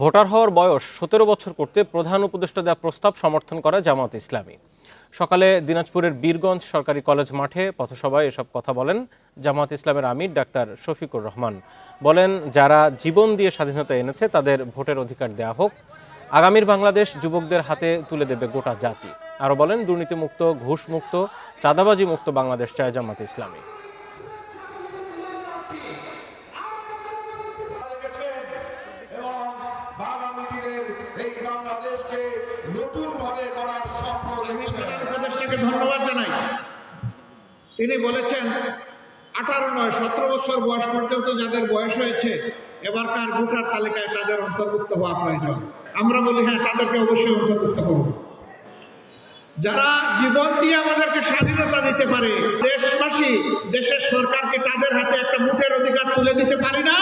Voter হওয়ার বয়স ১৭ বছর করতে প্রধান উপদেষ্টা দেওয়া প্রস্তাব সমর্থন করে জামায়াত ইসলামী। সকালে দিনাজপুরের বীরগঞ্জ সরকারি কলেজ মাঠে পথসভায় এসব কথা বলেন জামায়াত ইসলামের আমির ডাক্তার শফিকুর রহমান। বলেন, যারা জীবন দিয়ে স্বাধীনতা এনেছে তাদের ভোটের অধিকার দেয়া হোক। আগামীর বাংলাদেশ যুবকদের হাতে তুলে দেবে গোটা জাতি। আরও বলেন, দুর্নীতিমুক্ত, ঘুষমুক্ত, চাঁদাবাজি মুক্ত বাংলাদেশ চায় জামায়াত ইসলামী। উপদেষ্টাকে ধন্যবাদ জানাই। তিনি বলেছেন 18 নয় 17 বছর বয়স পর্যন্ত যাদের বয়স হয়েছে এবারকার ভোটার তালিকায় তাদের অন্তর্ভুক্ত হওয়া প্রয়োজন। আমরা বলি হ্যাঁ, তাদেরকে অবশ্যই অন্তর্ভুক্ত করব। যারা জীবন দিয়ে আমাদেরকে স্বাধীনতা দিতে পারে, দেশবাসী দেশের সরকারকে তাদের হাতে একটা ভোটের অধিকার তুলে দিতে পারি না।